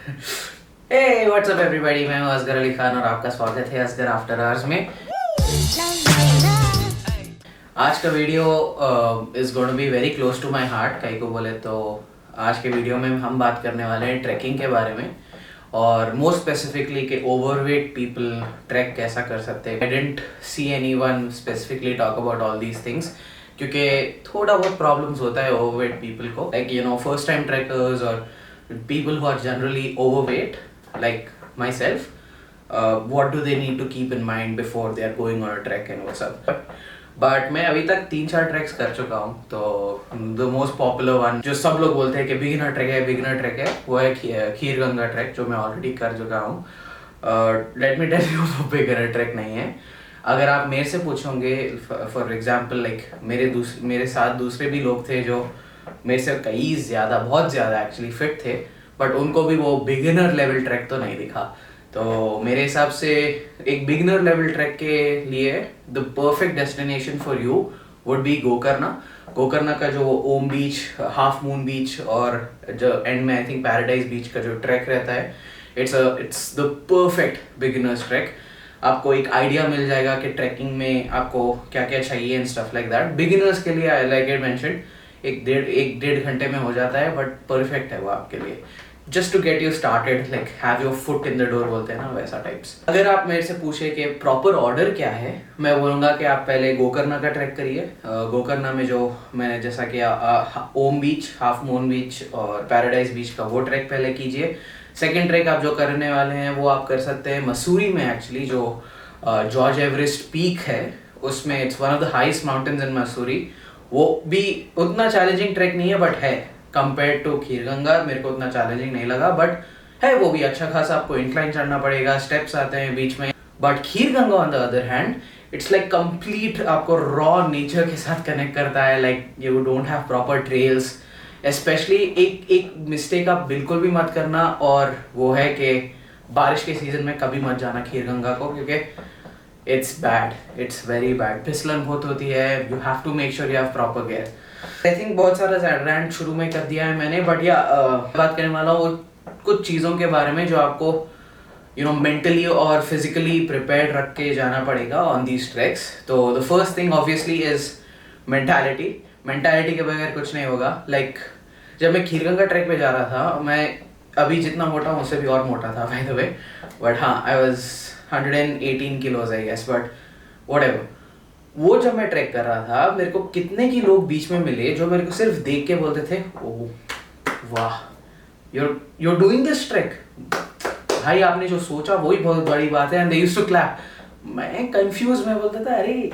Hey, what's up everybody? मैं हूँ असगर अली खान और आपका स्वागत है असगर आफ्टर आवर्स में। आज का video is going to be very close to my heart. कहीं को बोले तो आज के वीडियो में हम बात करने वाले हैं ट्रैकिंग के बारे में, और मोर स्पेसिफिकली कि ओवरवेट पीपल ट्रैक कैसा कर सकते हैं। I didn't see anyone specifically talk about all these things, क्योंकि थोड़ा बहुत प्रॉब्लम्स होता है ओवरवेट पीपल को, लाइक फर्स्ट टाइम ट्रैकर्स और people who are generally overweight like myself. What do they need to keep in mind before they are going on a trek and what's up? But मैं अभी तक 3-4 tracks कर चुका हूँ। तो the most popular one जो सब लोग बोलते हैं कि बिगिनर ट्रैक है वो है खीर गंगा ट्रैक, जो मैं ऑलरेडी कर चुका हूँ। लेट मी टेल यू, वो बिगिनर ट्रैक नहीं है। अगर आप मेरे से पूछोगे, फॉर एग्जाम्पल लाइक मेरे साथ दूसरे भी लोग थे जो मेरे से कई बहुत ज़्यादा एक्चुअली फिट थे, बट उनको भी वो बिगिनर लेवल ट्रैक तो नहीं दिखा। तो मेरे हिसाब से एक बिगिनर लेवल ट्रैक के लिए the perfect destination for you would be Gokarna का जो ओम बीच, हाफ मून बीच और जो एंड में आई थिंक पैराडाइज बीच का जो ट्रैक रहता है, it's the perfect beginners track. आपको एक आइडिया मिल जाएगा कि ट्रैकिंग में आपको क्या क्या चाहिए and stuff like that. Beginners के लिए लाइक आई मेंशन्ड एक डेढ़ घंटे में हो जाता है, बट परफेक्ट है वो आपके लिए, just to get you started, like have your foot in the door बोलते हैं ना, वैसा टाइप्स। अगर आप मेरे से पूछे कि प्रॉपर ऑर्डर क्या है, मैं बोलूँगा कि आप पहले गोकर्णा का ट्रैक करिए। गोकर्णा में जो मैंने जैसा कि ओम बीच, हाफ मून बीच और पैराडाइज बीच का वो ट्रैक पहले कीजिए। सेकेंड ट्रैक आप जो करने वाले हैं वो आप कर सकते हैं मसूरी में, एक्चुअली जो जॉर्ज एवरेस्ट पीक है उसमें, it's one of the highest mountains in Mussoorie. वो भी उतना चैलेंजिंग ट्रैक नहीं है, बट है कंपेयर टू खीरगंगा मेरे को उतना चैलेंजिंग नहीं लगा, बट है वो भी अच्छा खासा। आपको इंक्लाइन चढ़ना पड़ेगा, स्टेप्स आते हैं बीच में। But Kheerganga on the other hand it's like complete आपको रॉ नेचर के साथ कनेक्ट करता है, like you don't have proper trails. Specially एक मिस्टेक आप बिल्कुल भी मत करना, और वो है कि बारिश के सीजन में कभी मत जाना खीरगंगा को, क्योंकि it's bad, it's very bad. फिसलन बहुत होती है, you have to make sure you have proper gear. I think बहुत सारा रैंट शुरू में कर दिया है मैंने, बट या बात करने वाला हूँ कुछ चीज़ों के बारे में जो आपको मेंटली और फिजिकली प्रिपेयर्ड रख के जाना पड़ेगा ऑन दीज ट्रैक्स। तो the first thing obviously is mentality के बगैर कुछ नहीं होगा। लाइक जब मैं खीरगंगा ट्रैक पे जा रहा था, मैं अभी जितना मोटा हूँ उससे भी और मोटा था बाय द वे, बट हाँ I was 118 kilos I guess, but whatever. वो जब मैं ट्रैक कर रहा था, मेरे को कितने की लोग बीच में मिले जो मेरे को सिर्फ देख के बोलते थे, ओह वाह, you're doing this ट्रैक, भाई आपने जो सोचा वही बहुत बड़ी बात है, and they used to clap। मैं कंफ्यूज, मैं बोलता था अरे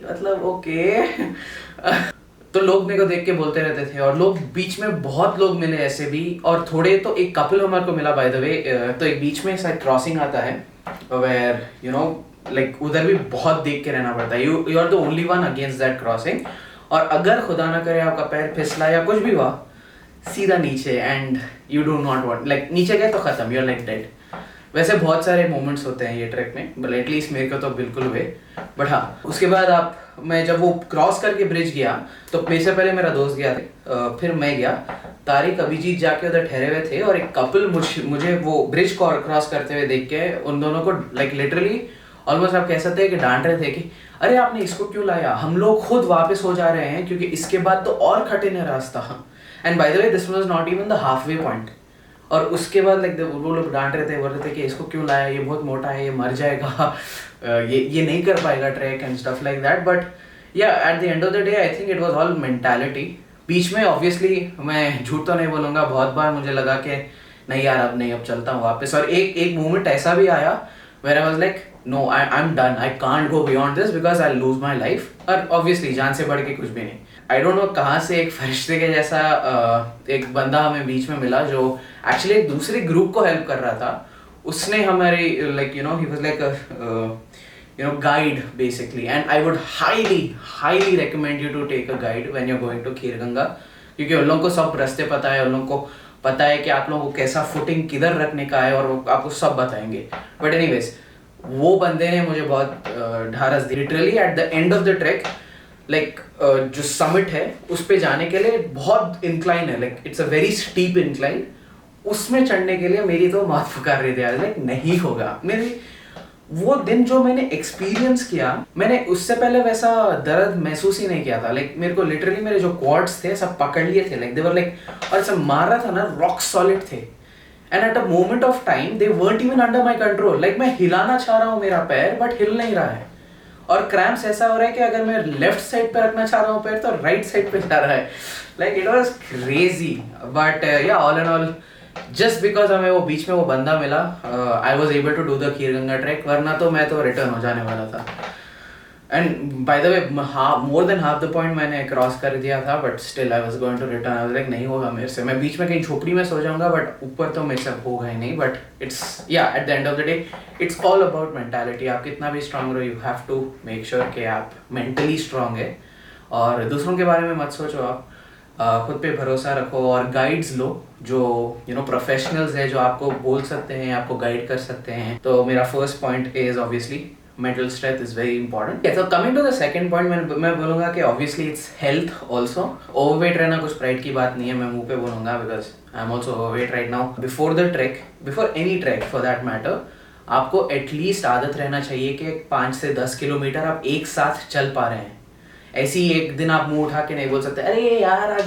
मतलब ओके तो लोग मेरे को देख के बोलते रहते थे, और लोग बीच में बहुत लोग मिले ऐसे भी, और थोड़े तो एक कपल हमारे को मिला बाय द वे। तो एक बीच में शायद क्रॉसिंग आता है वेयर लाइक उधर भी बहुत देख के रहना पड़ता है, you are the only one against that crossing. और अगर खुदा ना करे आपका पैर फिसला या कुछ भी हुआ, सीधा नीचे, and you do not want, like नीचे गए तो खत्म, यू आर लाइक डेड। वैसे बहुत सारे मोमेंट्स होते हैं ये ट्रैक में, बट एटलीस्ट मेरे को तो बिल्कुल हुए। बट हाँ, उसके बाद मैं जब वो क्रॉस करके ब्रिज गया, तो मेरे से पहले मेरा दोस्त गया था, फिर मैं गया। तारिक, अभिजीत जाके उधर ठहरे हुए थे, और एक कपल मुझे वो ब्रिज क्रॉस करते हुए देख के उन दोनों को लाइक लिटरली ऑलमोस्ट आप कह सकते हैं कि डांट रहे थे कि अरे आपने इसको क्यों लाया, हम लोग खुद वापस हो जा रहे हैं क्योंकि इसके बाद तो और कठिन है रास्ता। And by the way this was not even the half way point. और उसके बाद लाइक वो लोग डांट रहे थे, बोल रहे थे कि इसको क्यों लाया, ये बहुत मोटा है, ये मर जाएगा, ये नहीं कर पाएगा track and stuff like that. But ya at the end of the day I think it was all mentality. बीच में ऑब्वियसली मैं झूठ तो नहीं बोलूँगा, बहुत बार मुझे लगा कि नहीं यार अब चलता हूँ वापस। और एक मोमेंट ऐसा भी आया where I was like no, I'm done, I can't go beyond this because I'll lose my life। और obviously जान से बढ़ के कुछ भी नहीं। I don't know कहाँ से एक फरिश्ते के जैसा एक बंदा हमें बीच में मिला जो एक्चुअली एक दूसरे ग्रुप को हेल्प कर रहा था। उसने हमारे like he was like a guide basically, and I would highly recommend you to take a guide when you're going to Kheerganga, क्योंकि उन लोगों को सब रास्ते पता है, उन लोगों को पता है कि आप लोगों को कैसा फुटिंग किधर रखने का है, और वो आपको सब बताएंगे। बट एनीवेज, वो बंदे ने मुझे बहुत ढारस दी। Literally at the end of the track, like जो समिट है उस पे जाने के लिए बहुत इंक्लाइन है, like it's a very steep incline. उसमें चढ़ने के लिए मेरी तो मौत पुकार रही थी, लाइक नहीं होगा मेरी। वो दिन जो मैंने एक्सपीरियंस किया, मैंने उससे पहले वैसा दर्द महसूस ही नहीं किया था। लाइक मेरे को लिटरली मेरे जो क्वाड्स थे सब पकड़ लिए थे, लाइक दे वर लाइक, और सब मार रहा था ना, रॉक सॉलिड थे। And at a moment of time they weren't even under my control. Like मैं हिलाना चाह रहा हूँ मेरा पैर, बट हिल नहीं रहा है। और क्रैम्प्स ऐसा हो रहा है कि अगर मैं लेफ्ट साइड पे रखना चाह रहा हूँ पैर, तो राइट साइड पे जा रहा है। Like it was crazy, but ya all and all just because हमें वो बीच में वो बंदा मिला, I was able to do the Kheer Ganga track, वरना तो मैं तो रिटर्न हो जाने वाला था। And by the way more than half the point मैंने क्रॉस कर दिया था, but still I was going to return. I was like नहीं होगा मेरे से, मैं बीच में कहीं झोपड़ी में सो जाऊंगा, बट ऊपर तो मेरे से होगा ही नहीं। But it's yeah at the end of the day it's all about mentality. आप कितना भी स्ट्रांग रहो, you have to make sure कि आप मेंटली स्ट्रांग है, और दूसरों के बारे में मत सोचो। आप खुद पे भरोसा रखो और गाइड्स लो जो प्रोफेशनल्स है, जो आपको बोल सकते हैं, आपको गाइड कर सकते हैं। तो मेरा first point is obviously mental strength is very important. तो coming to the second point, मैं बोलूंगा कि obviously it's health also. Overweight रहना कुछ प्राइड की बात नहीं है, मैं मुंह पे बोलूंगा, because I am also overweight right now. Before the track, before any track for that matter, आपको एटलीस्ट आदत रहना चाहिए कि 5 से 10 किलोमीटर आप एक साथ चल पा रहे हैं। ऐसे ही एक दिन आप मुंह उठा के नहीं बोल सकते अरे यार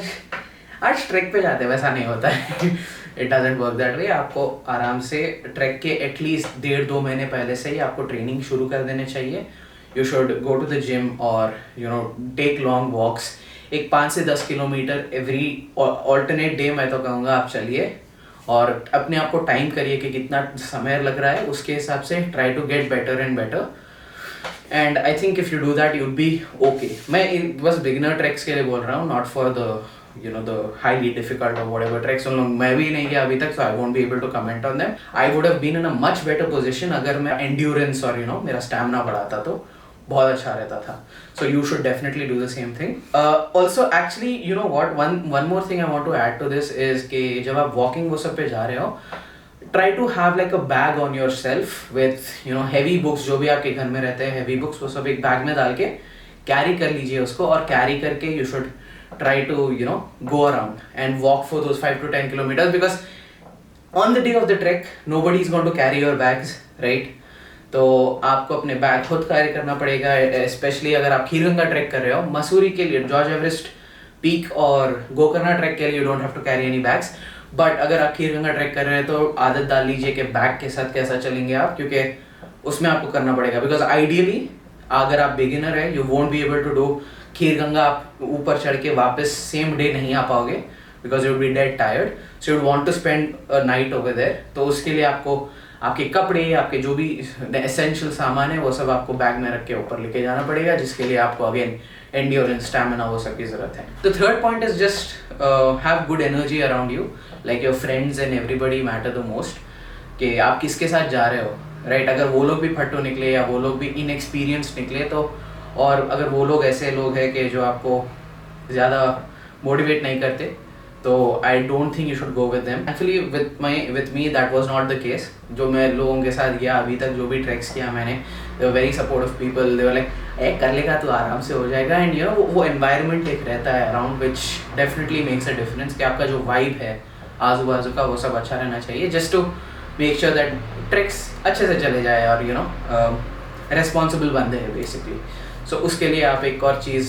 आज ट्रैक पे जाते हैं, वैसा नहीं होता है। It doesn't work that way. आपको आराम से ट्रैक के एटलीस्ट 1.5-2 महीने पहले से ही आपको ट्रेनिंग शुरू कर देने चाहिए। You should go to the gym और टेक लॉन्ग वॉक्स। एक 5 से 10 किलोमीटर एवरी ऑल्टरनेट डे मैं तो कहूँगा आप चलिए, और अपने आप को टाइम करिए कि कितना समय लग रहा है, उसके हिसाब से try to get better and better. And I think if you do that you be okay. मैं बस बिगिनर ट्रैक्स के लिए बोल रहा हूँ, not for the the highly difficult or whatever tracks मैं भी नहीं किया अभी तक, so I won't be able to comment on them. I would have been in a much better position अगर मैं endurance और मेरा stamina बढ़ाता तो बहुत अच्छा रहता था. So you should definitely do the same thing. Also actually you know what, one more thing I want to add to this is कि जब आप walking वो सब पे जा रहे हो, try to have like a bag on yourself with heavy books, जो भी आपके घर में रहते हैं heavy books, वो सब एक बैग में डाल के कैरी कर लीजिए उसको, और कैरी करके you should try to go around and walk for those 5 to 10 kilometers, because on the day of the trek nobody is going to carry your bags, right? तो आपको अपने बैग खुद कैरी करना पड़ेगा, स्पेशली अगर आप Kheerganga track कर रहे हो। मसूरी के लिए, जॉर्ज एवरेस्ट पीक और गोकर्णा ट्रैक के लिए you don't have to carry any bags, but अगर आप खीरगंगा ट्रैक कर रहे हैं तो आदत डाल लीजिए कि बैग के साथ कैसा चलेंगे आप, क्योंकि उसमें आपको करना पड़ेगा। बिकॉज आइडियली अगर आप बिगिनर है, you won't be able to do Kheerganga, आप ऊपर चढ़ के वापस सेम डे नहीं आ पाओगे, because you will be dead tired, so you want to spend a night over there. तो उसके लिए आपको आपके कपड़े, आपके जो भी एसेंशियल सामान है वो सब आपको बैग में रख के ऊपर लेके जाना पड़ेगा, जिसके लिए आपको अगेन एंड्योरेंस, स्टैमिना, वो सब की जरूरत है। तो third point is just have good energy around you, like your friends and everybody matter the most, कि आप किसके साथ जा रहे हो, राइट? अगर वो लोग भी फट्टू निकले या वो लोग भी इनएक्सपीरियंस निकले तो, और अगर वो लोग ऐसे लोग हैं कि जो आपको ज़्यादा मोटिवेट नहीं करते, तो I don't think you should go with them. Actually with me that was not the case. जो मैं लोगों के साथ गया अभी तक, जो भी ट्रैक्स किया मैंने, they were very supportive people, they were like ए कर लेगा तो आराम से हो जाएगा। एंड वो एनवायरनमेंट एक रहता है around which definitely makes a difference, कि आपका जो वाइब है आजू बाजू का वो सब अच्छा रहना चाहिए, just to make sure that treks अच्छे से चले जाए और रेस्पॉन्सिबल बंदे हैं बेसिकली। सो उसके लिए आप एक और चीज़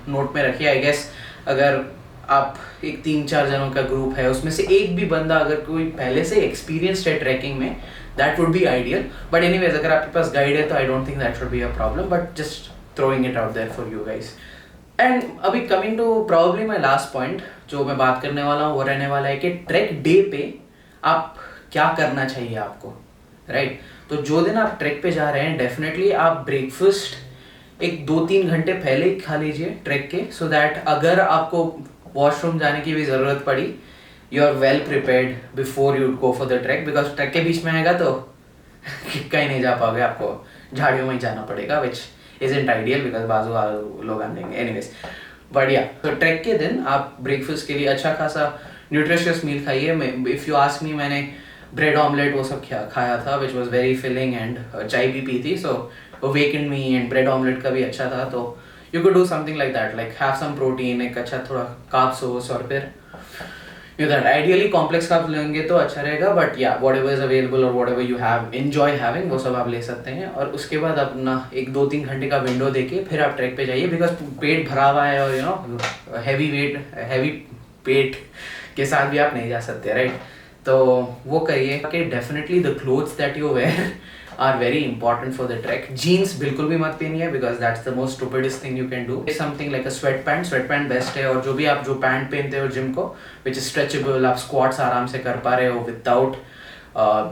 नोट में रखिए। आई गेस अगर आप एक 3-4 जनों का ग्रुप है, उसमें से एक भी बंदा अगर कोई पहले से एक्सपीरियंस्ड है ट्रैकिंग में, that would be ideal. But anyways अगर आपके पास गाइड है तो I don't think that should be a problem, but just throwing it out there for you guys. And अभी coming to probably my last point, जो मैं बात करने वाला हूँ वो रहने वाला है कि ट्रैक डे पे आप क्या करना चाहिए आपको, राइट? तो जो दिन आप ट्रैक पे जा रहे हैं, डेफिनेटली आप ब्रेकफास्ट एक 2-3 घंटे पहले ही खा लीजिए ट्रैक के, सो दैट अगर आपको वॉशरूम जाने की भी ज़रूरत पड़ी, you are well prepared before you go for the trek. Because trek के बीच में आएगा तो कहीं नहीं जा पाओगे, आपको झाड़ियों में ही जाना पड़ेगा, विच इज़न्ट आइडियल बिकॉज बाजू लोग आ जाएंगे। एनीवेज, बट या, तो ट्रैक के दिन आप ब्रेकफास्ट के लिए अच्छा खासा न्यूट्रिशियस मील खाइए। इफ़ यू आस्क मी, मैंने ब्रेड ऑमलेट वो सब खाया था, which was very filling, and चाय भी पी थी, so awakened me, and bread omelette का भी अच्छा था। तो you could do something like that, like have some protein, एक अच्छा थोड़ा कार्ब सोर्स, और फिर दैट आइडियली कॉम्प्लेक्स कार्ब्स लेंगे तो अच्छा रहेगा, बट या व्हाटएवर इज अवेलेबल और whatever you have enjoy having वो सब आप ले सकते हैं। और उसके बाद अपना 1-2-3 घंटे का विंडो देके फिर आप ट्रैक पे जाइए, बिकॉज पेट भरा हुआ है और यू नो हैवी पेट के साथ भी आप नहीं जा सकते, राइट? तो वो करिए कि definitely the clothes that you wear are very important for the trek. Jeans बिल्कुल भी मत पहनिए, because that's the most stupidest thing you can do. Something like a sweat pant best है। और जो भी आप जो पैंट पहनते हो जिम को, विच इज स्ट्रेचेबल, आप स्क्वाट्स आराम से कर पा रहे हो without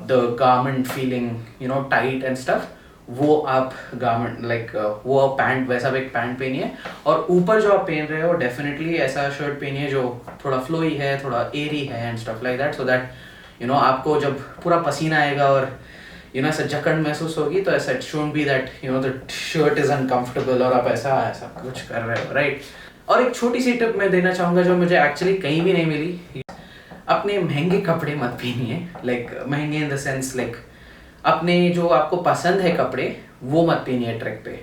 the garment feeling you know tight and stuff, वो आप गारमेंट लाइक वो पैंट वैसा एक पैंट पहनिए। और ऊपर जो आप पहन रहे हो डेफिनेटली ऐसा शर्ट पहनिए जो थोड़ा फ्लोई है, थोड़ा एरी है and stuff like that, so that you no आपको जब पूरा पसीना आएगा और यू नो ऐसा जकड़ महसूस होगी तो ऐसा it shouldn't be that you know the shirt is uncomfortable और आप ऐसा ऐसा कुछ कर रहे हो, राइट? और एक छोटी सी टिप मैं देना चाहूँगा जो मुझे एक्चुअली कहीं भी नहीं मिली, अपने महंगे कपड़े मत पहनिए। लाइक महंगे इन द सेंस लाइक अपने जो आपको पसंद है कपड़े वो मत पहनिए ट्रैक पे।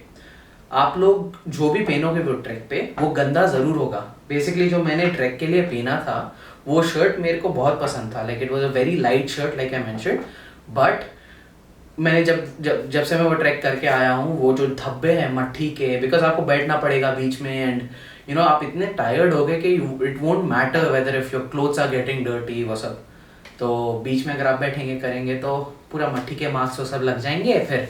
आप लोग जो भी पहनोगे वो ट्रैक पे वो गंदा ज़रूर होगा। बेसिकली जो मैंने ट्रैक के लिए पहना था वो शर्ट मेरे को बहुत पसंद था, like it was a very light shirt like I mentioned, but मैंने जब से मैं वो ट्रैक करके आया हूँ वो जो धब्बे हैं मट्टी के, बिकॉज आपको बैठना पड़ेगा बीच में एंड यू नो आप इतने टायर्ड हो गए कि it won't matter whether if your clothes are getting dirty वो सब। तो बीच में अगर आप बैठेंगे करेंगे तो पूरा मट्टी के मार्क्स वो सब लग जाएंगे, फिर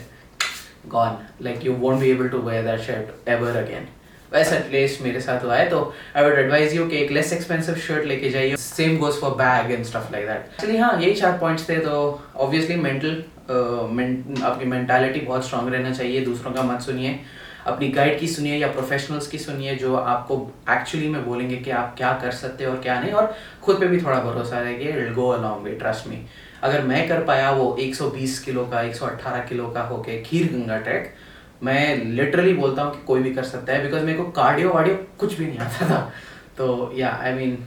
gone, like you won't be able to wear that shirt ever again. वैसा एटलीस्ट मेरे साथ हुआ है, तो आई वुड एडवाइज यू कि एक लेस एक्सपेंसिव शर्ट लेके जाइए। Same goes for bag and stuff like that. Actually हाँ, यही 4 पॉइंट्स थे। तो ऑब्वियसली आपकी मेंटालिटी बहुत स्ट्रांग रहना चाहिए, दूसरों का मत सुनिए, अपनी गाइड की सुनिए या प्रोफेशनल्स की सुनिए जो आपको एक्चुअली में बोलेंगे कि आप क्या कर सकते हो और क्या नहीं, और खुद पे भी थोड़ा भरोसा रहे कि it will go a long way, trust me. अगर मैं कर पाया वो 120 किलो का 118 किलो का होके खीर गंगा ट्रैक, मैं लिटरली बोलता हूँ कि कोई भी कर सकता है, बिकॉज मेरे को कार्डियो वार्डियो कुछ भी नहीं आता था। तो या I mean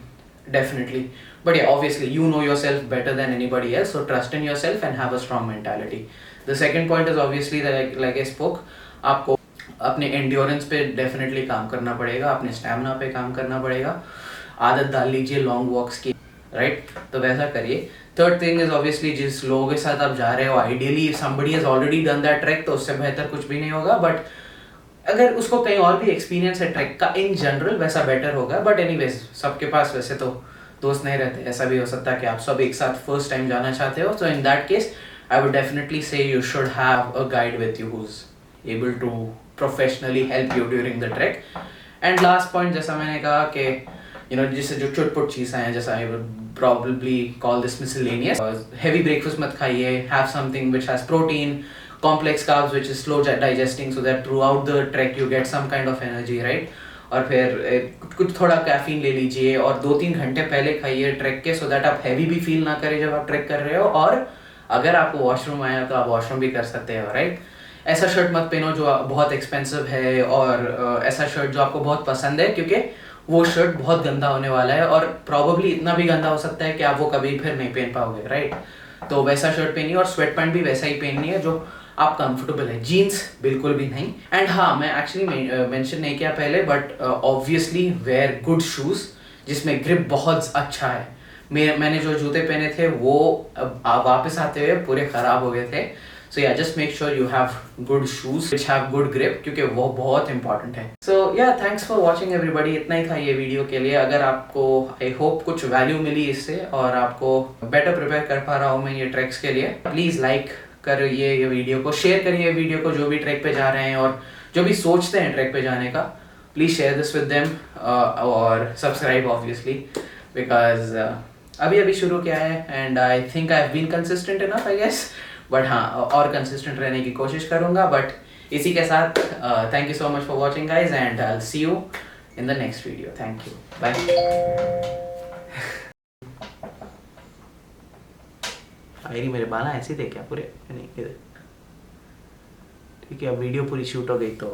definitely, but yeah, obviously you know yourself better than anybody else, so trust in yourself and have a strong mentality. The second point is obviously that like I spoke, आपको अपने endurance पे definitely काम करना पड़ेगा, अपने stamina पे काम करना पड़ेगा, आदत डाल लीजिए long walks की, right? तो वैसा करिए। Third thing is obviously जिस लोगों के साथ आप जा रहे हो, ideally if somebody has already done that trek तो उससे बेहतर कुछ भी नहीं होगा, but अगर उसको कहीं और भी एक्सपीरियंस है ट्रैक का इन जनरल वैसा बेटर होगा। बट एनीवेज सबके पास वैसे तो दोस्त नहीं रहते, ऐसा भी हो सकता है कि आप सब एक साथ फर्स्ट टाइम जाना चाहते हो, so in that case I would definitely say you should have a guide with you who is able to professionally help you during the track. And last point, जैसा मैंने कहा कि यू नो जिससे जो चुटपुट चीज़ें हैं, जैसा I would probably call this miscellaneous, heavy breakfast मत खाइए, have something which has protein, complex carbs which is slow digesting, so that throughout the trek you get some kind of energy, right? और फिर कुछ थोड़ा caffeine ले लीजिए और 2-3 घंटे पहले खाइए ट्रैक के, सो दैट आप हैवी भी फील ना करें जब आप ट्रैक कर रहे हो। और अगर आपको वॉशरूम आया तो आप वॉशरूम भी कर सकते हो, राइट? ऐसा शर्ट मत पहनो जो बहुत एक्सपेंसिव है, और ऐसा शर्ट जो आपको बहुत पसंद है, क्योंकि वो शर्ट बहुत गंदा होने वाला है और प्रॉबली इतना भी गंदा हो सकता है कि आप वो कभी फिर नहीं पहन पाओगे, राइट? तो वैसा शर्ट पहनिए और स्वेट पैंट भी वैसा ही पहननी है जो आप कंफर्टेबल है, जीन्स बिल्कुल भी नहीं। एंड हाँ, मैं एक्चुअली मेंशन नहीं किया पहले, but obviously wear good shoes जिसमें ग्रिप बहुत अच्छा है। मैंने जो जूते पहने थे वो वापस आते हुए पूरे ख़राब हो गए थे। सो या just make sure you have good shoes which have good grip, क्योंकि वो बहुत इंपॉर्टेंट है। सो या थैंक्स फॉर वॉचिंग एवरीबॉडी। इतना ही था ये वीडियो के लिए। अगर आपको आई होप कुछ वैल्यू मिली इससे और आपको बेटर प्रिपेयर कर पा रहा हूँ मैं ये ट्रैक्स के लिए, प्लीज़ लाइक करिए ये वीडियो को, शेयर करिए वीडियो को जो भी ट्रैक पे जा रहे हैं और जो भी सोचते हैं ट्रैक पे जाने का, please share this with them. और सब्सक्राइब ऑब्वियसली, बिकॉज अभी अभी शुरू किया है and I think I have been consistent enough I guess, but हाँ और कंसिस्टेंट रहने की कोशिश करूँगा। बट इसी के साथ thank you so much for watching guys and I will see you in the next video. Thank you, bye. मेरे बाल ऐसे थे क्या पूरे? नहीं, ठीक है, अब वीडियो पूरी शूट हो गई तो